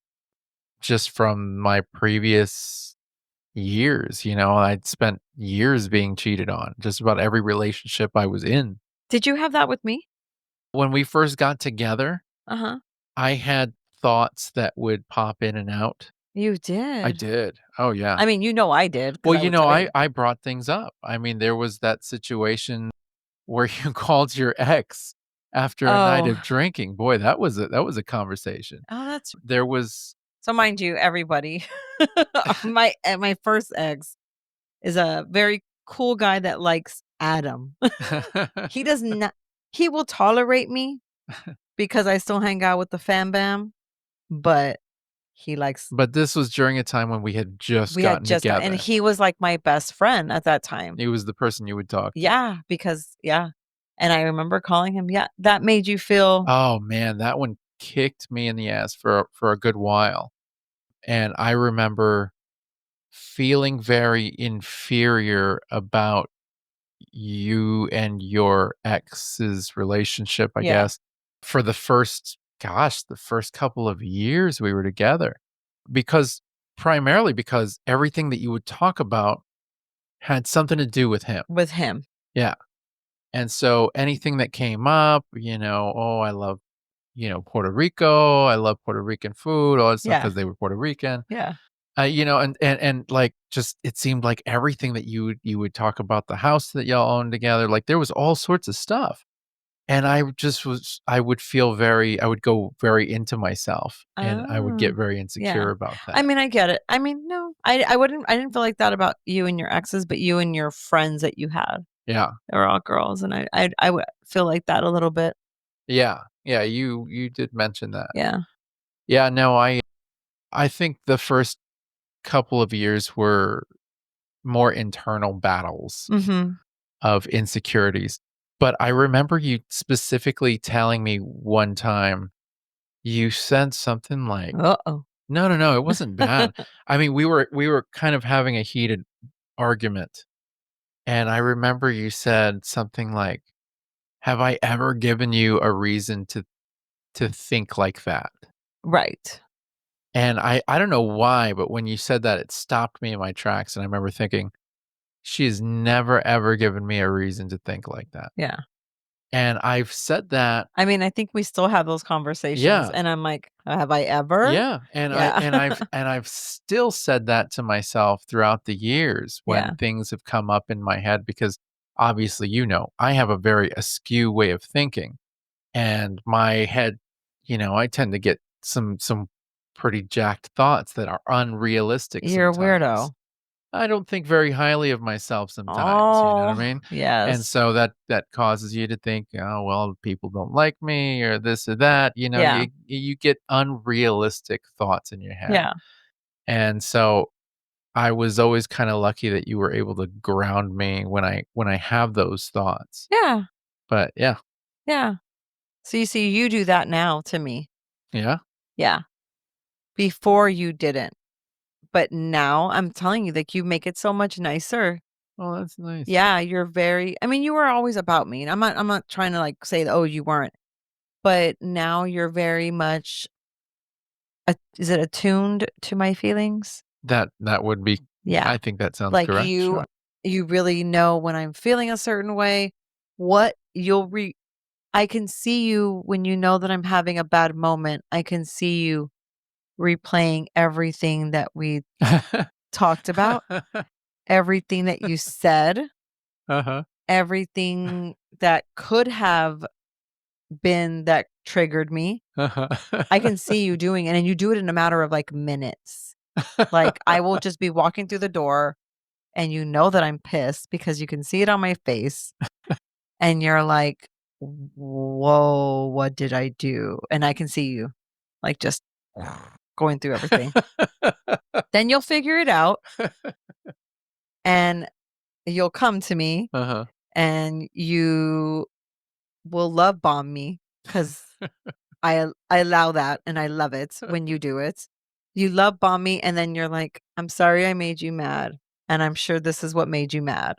just from my previous years, I'd spent years being cheated on, just about every relationship I was in. Did you have that with me? When we first got together, Uh-huh. I had thoughts that would pop in and out. You I did. did. Oh, yeah. I mean, you know I did because Well, I would tell I you. I brought things up. I mean, there was that situation where you called your ex after a night Oh. of drinking. Boy, that was a conversation. Oh, that's There was so mind you, everybody, my first ex is a very cool guy that likes Adam. He does not he will tolerate me because I still hang out with the fam bam, but he likes but this was during a time when we had just we had gotten just got and together. he was like my best friend at that time. He was the person you would talk to. Yeah, because yeah. And I remember calling him, "Yeah, that made you feel." Oh, man, that one kicked me in the ass for a good while, and I remember feeling very inferior about you and your ex's relationship, I Yeah, guess, for the first couple of years we were together. Because primarily because everything that you would talk about had something to do with him. with him. Yeah. And so anything that came up, "Oh, I love, Puerto Rico. I love Puerto Rican food," all that stuff Yeah, because they were Puerto Rican. yeah. And, like, just it seemed like everything that you would talk about the house that y'all owned together, like, there was all sorts of stuff, and I would feel I would go very into myself, and I would get Oh, very yeah. insecure about I that. mean, I get it. I mean, no, I didn't feel like that about you and your exes, but you and your friends that you had. Yeah. They were all girls, and I would feel like that a little bit. Yeah. Yeah, you did mention that. Yeah. Yeah, no, I think the first couple of years were more internal battles Mhm. of insecurities, but I remember you specifically telling me one time, you said something like, Uh-oh. "No, no, no, it wasn't bad." I mean, we were kind of having a heated argument, and I remember you said something like, "Have I ever given you a reason to think like that?" Right. And I don't know why, but when you said that, it stopped me in my tracks, and I remember thinking, "She has never, ever given me a reason to think like that." Yeah. And I've said that. I mean, I think we still have those conversations, Yeah. and I'm like, "Have I ever?" Yeah, and I Yeah. and I've and I've still said that to myself throughout the years Yeah. when things have come up in my head because obviously, I have a very askew way of thinking, and my head, I tend to get some pretty jacked thoughts that are unrealistic You're a sometimes. weirdo. I don't think very highly of myself sometimes, you know what I Oh, mean? And yes. so that causes you to think, "Oh, well, people don't like me," or this or that, Yeah. you get unrealistic thoughts in your head. Yeah. And so I was always kinda lucky that you were able to ground me when I have those thoughts. Yeah. But yeah. Yeah. So you see, you do that now to me. Yeah? Yeah. Before you didn't. But now I'm telling you, like, you make it so much nicer. Oh, that's nice. Yeah, you're very I mean, you were always about me, and I'm not trying to, like, say, "Oh, you weren't." But now you're very much is it attuned to my feelings? That would be Yeah. I think that sounds Like, correct, sure. you really know when I'm feeling a certain way, what you'll re I can see you when you know that I'm having a bad moment, I can see you replaying everything that we talked about, everything that you said, Uh-huh. everything that could have been that triggered me. I can Uh-huh. see you doing it, and you do it in a matter of, like, minutes. Like, I will just be walking through the door, and you know that I'm pissed because you can see it on my face, and you're like, "Whoa, what did I do?" And I can see you, like, just going through everything. Then you'll figure it out, and you'll come to me, Uh-huh. and you will love bomb me because I allow that, and I love it when you do it. You love bomb me, and then you're like, "I'm sorry I made you mad, and I'm sure this is what made you mad."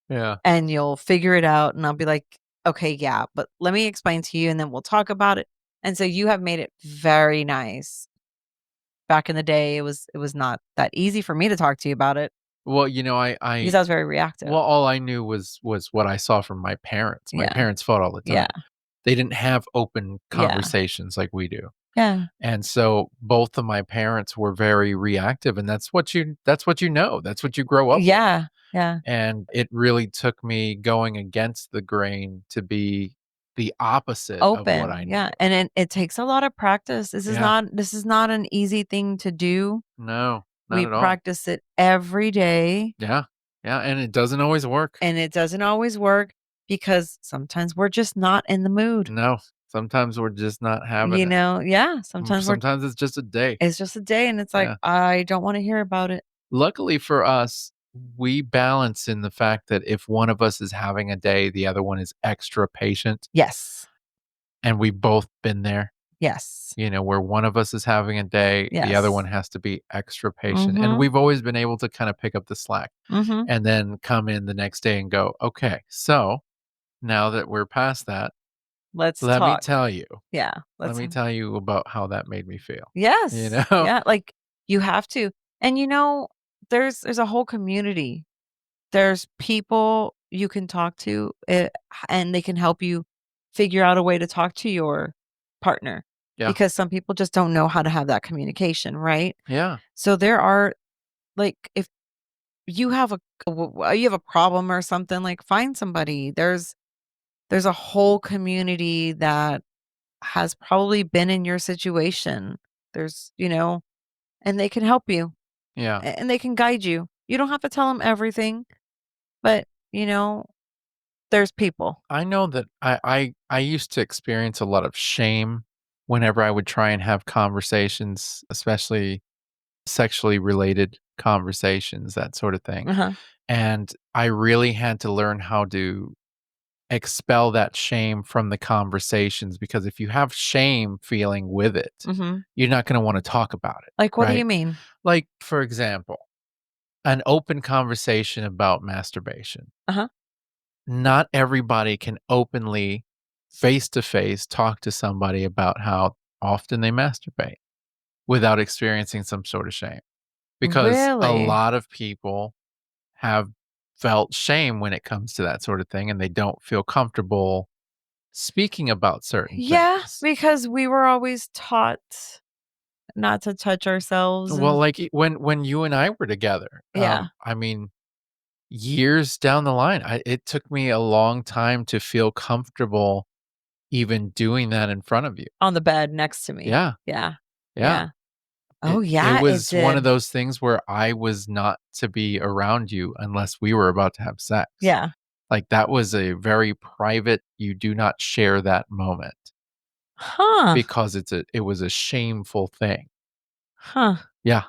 Yeah. And you'll figure it out, and I'll be like, "Okay, yeah, but let me explain to you, and then we'll talk about it." And so you have made it very nice. Back in the day, it was not that easy for me to talk to you about it Well, because I was very reactive. well, all I knew was what I saw from my parents. My Yeah, parents fought all the yeah, time. They didn't have open yeah, conversations like we do. yeah, And so both of my parents were very reactive, and that's what you know. That's what you grow up with. yeah, yeah. And it really took me going against the grain to be the opposite of what Open, I yeah, knew. and it takes a lot of practice. Yeah. This is not an easy thing to do. No, not We at all. practice it every day, Yeah. Yeah, and it doesn't always work. and it doesn't always work because sometimes we're just not in the mood. No. Sometimes we're just not having it. Yeah, sometimes Sometimes it's just a day. it's just a day and it's like, Yeah. I don't wanna hear about it. Luckily for us, we balance in the fact that if one of us is having a day, the other one is extra patient, Yes, and we've both been there. yes, Where one of us is having a day, the other one yes. has to be extra patient, and Mhm, we've always been able to kinda pick up the slack mhm. and then come in the next day and go, "Okay, so now that we're past that, Let's let me talk. tell you Yeah, let me tell you about how that made me feel." You yes, know? yeah, like, you have to. And, there's a whole community. There's people you can talk to, and they can help you figure out a way to talk to your partner Yeah. because some people just don't know how to have that communication, right? Yeah. So there are like, if you have you have a problem or something, like, find somebody. There's a whole community that has probably been in your situation. There's, and they can help you, Yeah. and they can guide you. You don't have to tell them everything, but, there's people. I know that I used to experience a lot of shame whenever I would try and have conversations, especially sexually related conversations, that sort of thing. Uh-huh. And I really had to learn how to expel that shame from the conversations, because if you have shame feeling with it, Mhm. you're not going to want to talk about it, Like, what do you right? mean? Like, for example, an open conversation about masturbation. Uh-huh. Not everybody can openly, face to face, talk to somebody about how often they masturbate without experiencing some sort of shame, because a Really? lot of people have felt shame when it comes to that sort of thing, and they don't feel comfortable speaking about certain Yeah, things. because we were always taught not to touch ourselves Well, and like, when you and I were together, yeah, I mean, years down the line, it took me a long time to feel comfortable even doing that in front of you. on the bed next to me. Yeah, Yeah. yeah. Yeah. Oh, It yeah, it was one of did. those things where I was not to be around you unless we were about to have sex. Yeah. Like, that was a very private, you do not share that moment, Huh. because it was a shameful thing. Huh. Yeah,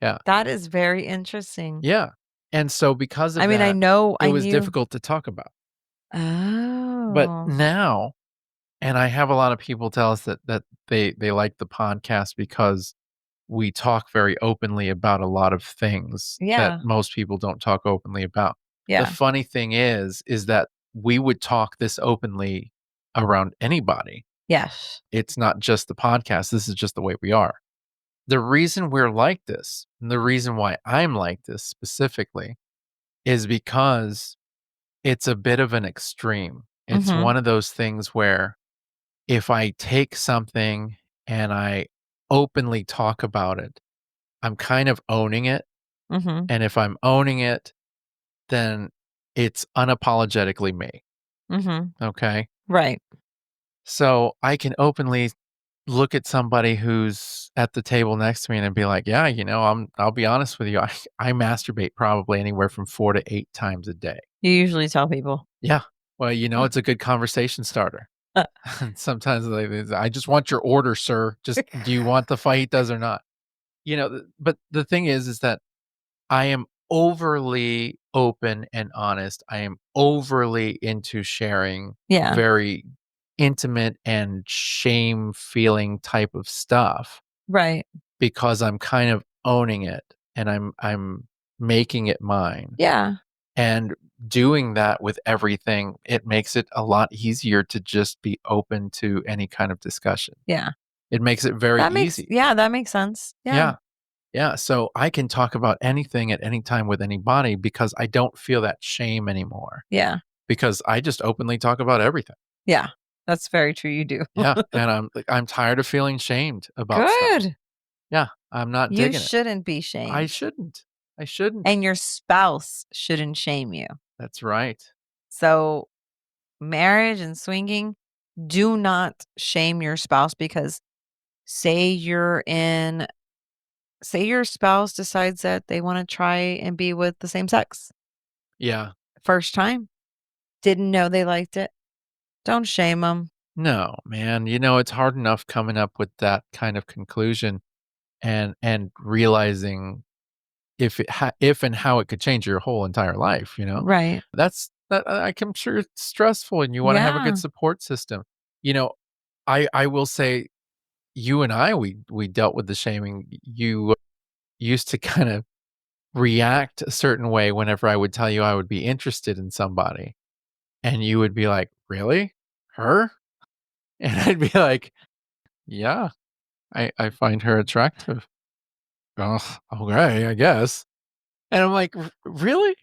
yeah, That is very interesting. yeah. And so because I of mean, that, it I was knew. difficult to talk about. But Oh. now, and I have a lot of people tell us that they like the podcast because we talk very openly about a lot of things that Yeah. most people don't talk openly about. The Yeah. funny thing is that we would talk this openly around anybody. Yes. It's not just the podcast. This is just the way we are. The reason we're like this, and the reason why I'm like this specifically, is because it's a bit of an extreme. It's Mhm. one of those things where if I take something and I openly talk about it, I'm kind of owning it. Mhm. And if I'm owning it, then it's unapologetically me. Mhm. Okay. Right. So I can openly look at somebody who's at the table next to me and be like, "Yeah, I'll be honest with you, I masturbate probably anywhere from 4 to 8 times a day." You usually tell people. Yeah. Well, it's a good conversation starter. And sometimes I just want your order, sir. Just do you want the fajitas or not? But the thing is that I am overly open and honest. I am overly into sharing Yeah, very intimate and shame feeling type of stuff right. because I'm kind of owning it and I'm making it mine. Yeah, And doing that with everything, it makes it a lot easier to just be open to any kind of discussion. yeah. It makes it very easy. That makes sense. Yeah, Yeah. Yeah, so I can talk about anything at any time with anybody because I don't feel that shame anymore, yeah, because I just openly talk about everything. yeah. That's very true, you do. Yeah, and I'm tired of feeling shamed about stuff. Good. Yeah, I'm not You digging it. shouldn't be I shamed, shouldn't. I shouldn't. and your spouse shouldn't shame you. That's right. So, marriage and swinging, do not shame your spouse because say you're in say your spouse decides that they wanna try and be with the same sex. Yeah. First time, didn't know they liked it. Don't shame them. No, man, it's hard enough coming up with that kind of conclusion and realizing if and how it could change your whole entire life, you know? Right. I'm sure it's stressful and you wanna have a good Yeah. support system. You know, I will say you and I, we dealt with the shaming. You used to kind of react a certain way whenever I would tell you I would be interested in somebody, and you would be like, "Really? Her?" And I'd be like, "Yeah, I find her attractive." "Oh, okay, I guess." And I'm like, Really?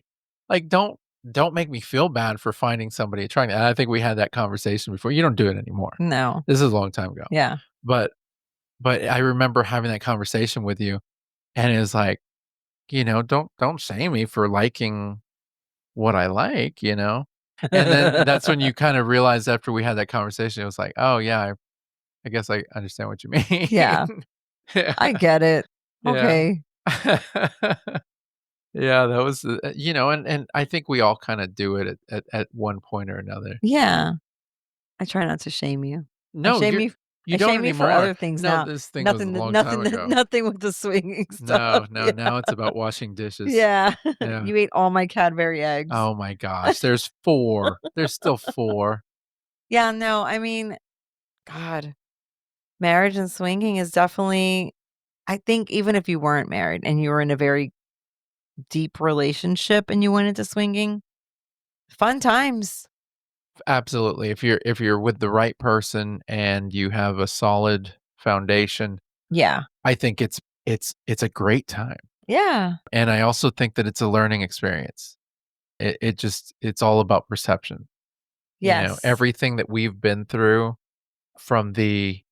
Like, don't make me feel bad for finding somebody attractive." And I think we had that conversation before. You don't do it anymore. No. This is a long time ago. Yeah. But but I remember having that conversation with you, and it was like, don't shame me for liking what I like. And then that's when you kind of realize after we had that conversation, it was like, "Oh, yeah, I guess I understand what you Yeah. mean." Yeah. I get it. Yeah. Okay. Yeah, that was, and I think we all kinda do it at one point or another. Yeah. I try not to shame you. I No, shame you you I don't shame you for anymore. other things No, now. this thing was a long time ago. Nothing with the swinging stuff. No, no, Yeah. now it's about washing dishes. Yeah. Yeah. You ate all my Cadbury eggs. Oh my gosh, there's 4. There's still 4. Yeah, no, I mean, God, marriage and swinging is definitely I think even if you weren't married and you were in a very deep relationship and you went into swinging, fun times. Absolutely. If you're with the right person and you have a solid foundation, Yeah. I think it's a great time. Yeah. And I also think that it's a learning experience. It's all about perception. Yes. Everything that we've been through, from the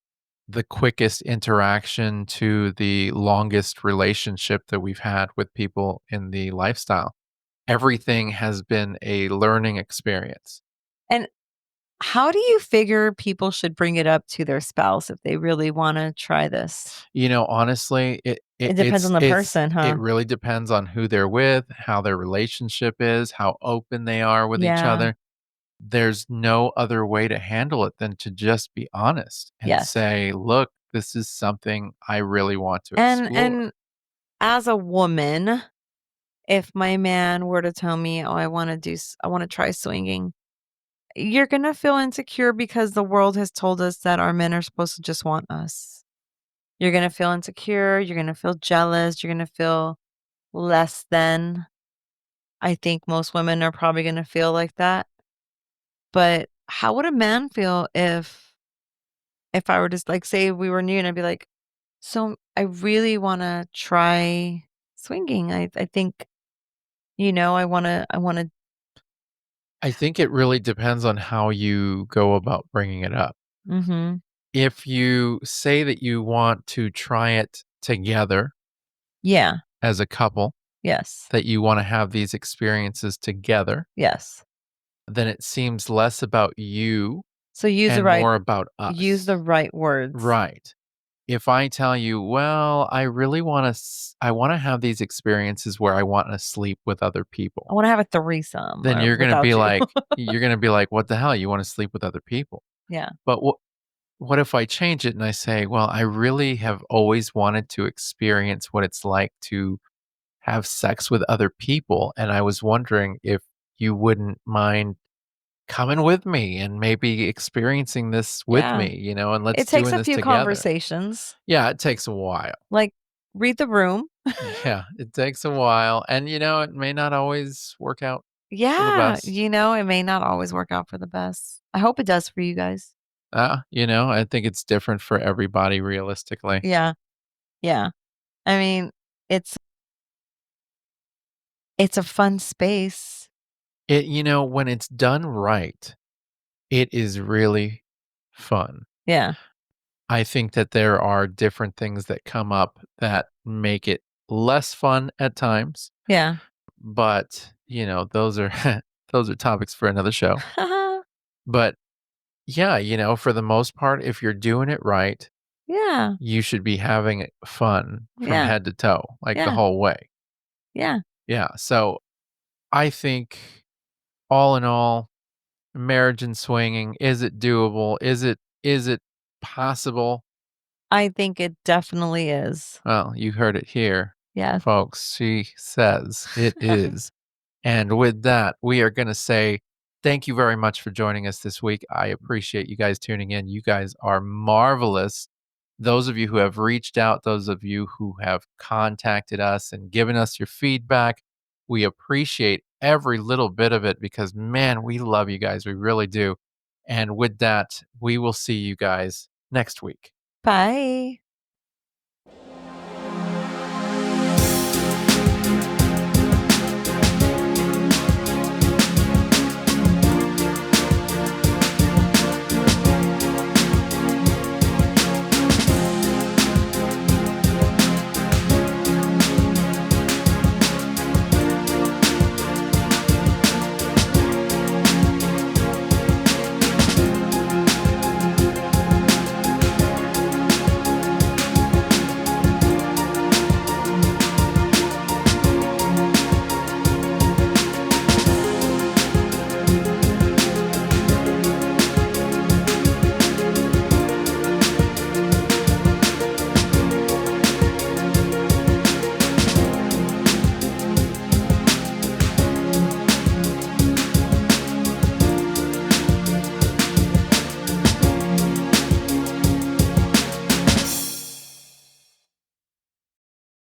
quickest interaction to the longest relationship that we've had with people in the lifestyle, everything has been a learning experience. And how do you figure people should bring it up to their spouse if they really wanna try this? Honestly, It depends on the person, it huh? really depends on who they're with, how their relationship is, how open they are with each Yeah. other. There's no other way to handle it than to just be honest and Yes. say, "Look, this is something I really want to explore." And as a woman, if my man were to tell me, "Oh, I wanna try swinging," you're gonna feel insecure because the world has told us that our men are supposed to just want us. You're gonna feel insecure, you're gonna feel jealous, you're gonna feel less than. I think most women are probably gonna feel like that. But how would a man feel if I were just like, say we were new and I'd be like, "So I really wanna try swinging. I think, I wanna." I think it really depends on how you go about bringing it up. Mhm. If you say that you want to try it together Yeah. as a couple, Yes. that you wanna have these experiences together, Yes. then it seems less about you So and more about use the us. right words. Right. If I tell you, "Well, I really I wanna have these experiences where I wanna sleep with other I people," wanna have a threesome then or without you. you're gonna be like, "What the hell? You wanna sleep with other people?" Yeah. But what if I change it and I say, "Well, I really have always wanted to experience what it's like to have sex with other people, and I was wondering if you wouldn't mind coming with me and maybe experiencing this with Yeah. me, and let's It takes doing a this few together." conversations. Yeah, it takes a while. Like, read the room. Yeah, it takes a while, and, it may not always work out for the Yeah, best. it may not always work out for the best. I hope it does for you guys. I think it's different for everybody realistically. Yeah, yeah. I mean, it's it's a fun space. When it's done right, it is really fun. Yeah, I think that there are different things that come up that make it less fun at times, yeah. but, those are those are topics for another show. But yeah, for the most part, if you're doing it right, Yeah, you should be having fun from yeah, head to toe, like the yeah, whole way. yeah. Yeah. So I think all in all, marriage and swinging, is it doable? Is it possible? I think it definitely is. Well, you heard it here, Yes. folks. She says it is. And with that, we are going to say thank you very much for joining us this week. I appreciate you guys tuning in. You guys are marvelous. Those of you who have reached out, those of you who have contacted us and given us your feedback, we appreciate every little bit of it because, man, we love you guys. We really do. And with that, we will see you guys next week. Bye.